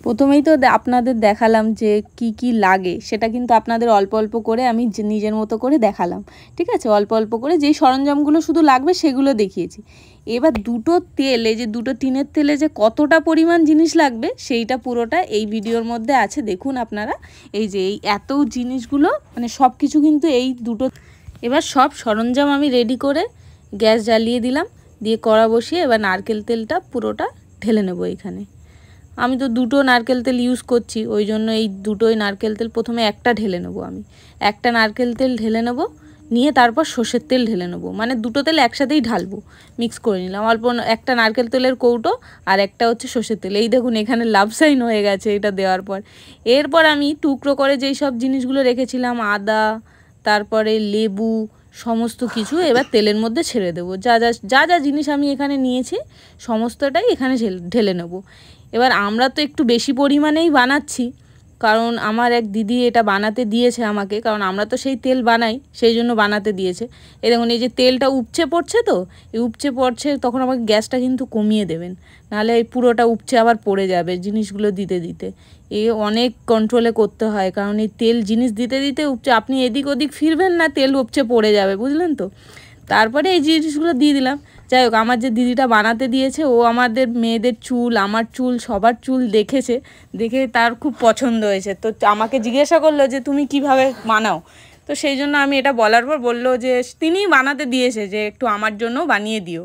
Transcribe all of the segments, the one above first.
প্রথমেই তো আপনাদের দেখালাম যে কি কি লাগে, সেটা কিন্তু আপনাদের অল্প অল্প করে আমি নিজের মতো করে দেখালাম, ঠিক আছে। অল্প অল্প করে যেই সরঞ্জামগুলো শুধু লাগবে সেগুলো দেখিয়েছি। এবার দুটো তেল, এই যে দুটো টিনের তেলে যে কতটা পরিমাণ জিনিস লাগবে সেইটা পুরোটা এই ভিডিওর মধ্যে আছে, দেখুন আপনারা। এই যে এই এত জিনিসগুলো মানে সব কিছু কিন্তু এই দুটো। এবার সব সরঞ্জাম আমি রেডি করে গ্যাস জ্বালিয়ে দিলাম, দিয়ে কড়া বসিয়ে এবার নারকেল তেলটা পুরোটা ঢেলে নেবো এখানে। আমি তো দুটো নারকেল তেল ইউজ করছি, ওই জন্য এই দুটোই নারকেল তেল প্রথমে একটা ঢেলে নেবো। আমি একটা নারকেল তেল ঢেলে নেবো, নিয়ে তারপর সর্ষের তেল ঢেলে নেবো, মানে দুটো তেল একসাথেই ঢালবো। মিক্স করে নিলাম অল্প, একটা নারকেল তেলের কৌটো আর একটা হচ্ছে সর্ষের তেল। এই দেখুন এখানে লাভ সাইন হয়ে গেছে এটা দেওয়ার পর। এরপর আমি টুকরো করে যেই সব জিনিসগুলো রেখেছিলাম, আদা, তারপরে লেবু, সমস্ত কিছু এবার তেলের মধ্যে ছেড়ে দেবো। যা যা যা যা জিনিস আমি এখানে নিয়েছি সমস্তটাই এখানে ঢেলে নেব। এবার আমরা তো একটু বেশি পরিমাণেই বানাচ্ছি, কারণ আমার এক দিদি এটা বানাতে দিয়েছে আমাকে, কারণ আমরা তো সেই তেল বানাই, সেই জন্য বানাতে দিয়েছে। এই দেখুন এই যে তেলটা উপচে পড়ছে, তো এই উপচে পড়ছে, তখন আমাকে গ্যাসটা কিন্তু কমিয়ে দেবেন, নাহলে এই পুরোটা উপচে আবার পড়ে যাবে জিনিসগুলো দিতে দিতে। অনেক কন্ট্রোলে করতে হয়, কারণ এই তেল জিনিস দিতে দিতে উপচে, আপনি এদিক ওদিক ফিরবেন না, তেল উপচে পড়ে যাবে, বুঝলেন তো। তারপরে এই জিনিসগুলো দিয়ে দিলাম। যাই হোক, আমার যে দিদিটা বানাতে দিয়েছে ও আমাদের মেয়েদের চুল, আমার চুল, সবার চুল দেখেছে, দেখে তার খুব পছন্দ হয়েছে। তো আমাকে জিজ্ঞাসা করলো যে তুমি কিভাবে বানাও, তো সেই জন্য আমি এটা বলার পর বললো যে তিনিই বানাতে দিয়েছে, যে একটু আমার জন্য বানিয়ে দিও।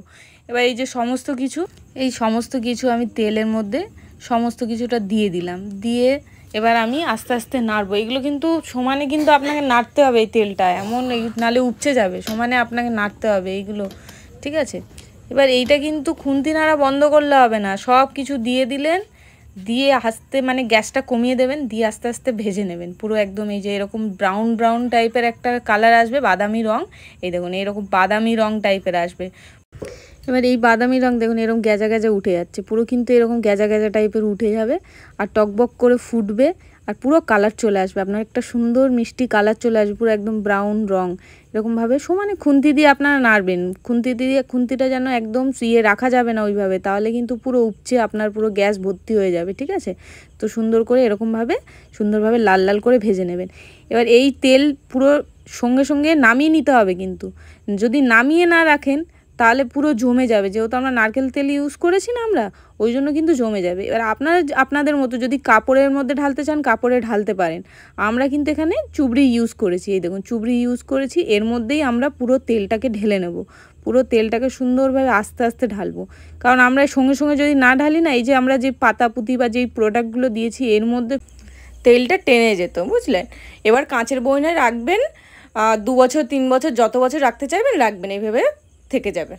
এবার এই যে সমস্ত কিছু আমি তেলের মধ্যে সমস্ত কিছুটা দিয়ে দিলাম, দিয়ে এবার আমি আস্তে আস্তে নাড়বো। এগুলো কিন্তু সমানে কিন্তু আপনাকে নাড়তে হবে, এই তেলটা এমন নালে উপচে যাবে, সমানে আপনাকে নাড়তে হবে এইগুলো, ঠিক আছে। এবার এইটা কিন্তু খুন্তি নাড়া বন্ধ করলে হবে না, সব কিছু দিয়ে দিলেন, দিয়ে আস্তে মানে গ্যাসটা কমিয়ে দেবেন, দিয়ে আস্তে আস্তে ভেজে নেবেন পুরো একদম। এই যে এরকম ব্রাউন ব্রাউন টাইপের একটা কালার আসবে, বাদামি রং, এই দেখুন এইরকম বাদামি রং টাইপের আসবে। এবার এই বাদামি রং দেখুন এরকম গ্যাজা গ্যাজা উঠে যাচ্ছে, পুরো কিন্তু এরকম গ্যাজা গ্যাজা টাইপের উঠে যাবে, আর টকবক করে ফুটবে, আর পুরো কালার চলে আসবে, আপনার একটা সুন্দর মিষ্টি কালার চলে আসবে, পুরো একদম ব্রাউন রং। এরকমভাবে সমানে খুন্তি দিয়ে আপনারা নাড়বেন, খুন্তিটা যেন একদম রাখা যাবে না ওইভাবে, তাহলে কিন্তু পুরো উপচে আপনার পুরো গ্যাস ভর্তি হয়ে যাবে, ঠিক আছে। তো সুন্দর করে এরকমভাবে সুন্দরভাবে লাল লাল করে ভেজে নেবেন। এবার এই তেল পুরো সঙ্গে সঙ্গে নামিয়ে নিতে হবে, কিন্তু যদি নামিয়ে না রাখেন তাহলে পুরো জমে যাবে, যেহেতু আমরা নারকেল তেল ইউজ করেছি না আমরা, ওই জন্য কিন্তু জমে যাবে। এবার আপনাদের মতো যদি কাপড়ের মধ্যে ঢালতে চান কাপড়ে ঢালতে পারেন, আমরা কিন্তু এখানে চুবড়ি ইউজ করেছি, এই দেখুন চুবড়ি ইউজ করেছি, এর মধ্যেই আমরা পুরো তেলটাকে ঢেলে নেব, পুরো তেলটাকে সুন্দরভাবে আস্তে আস্তে ঢালবো, কারণ আমরা সঙ্গে সঙ্গে যদি না ঢালি না, এই যে আমরা যে পাতাপুতি বা যেই প্রোডাক্টগুলো দিয়েছি এর মধ্যে তেলটা টেনে যেত, বুঝলেন। এবার কাঁচের বয়মে রাখবেন, 2 বছর 3 বছর যত বছর রাখতে চাইবেন রাখবেন, এইভাবে থেকে যাবে।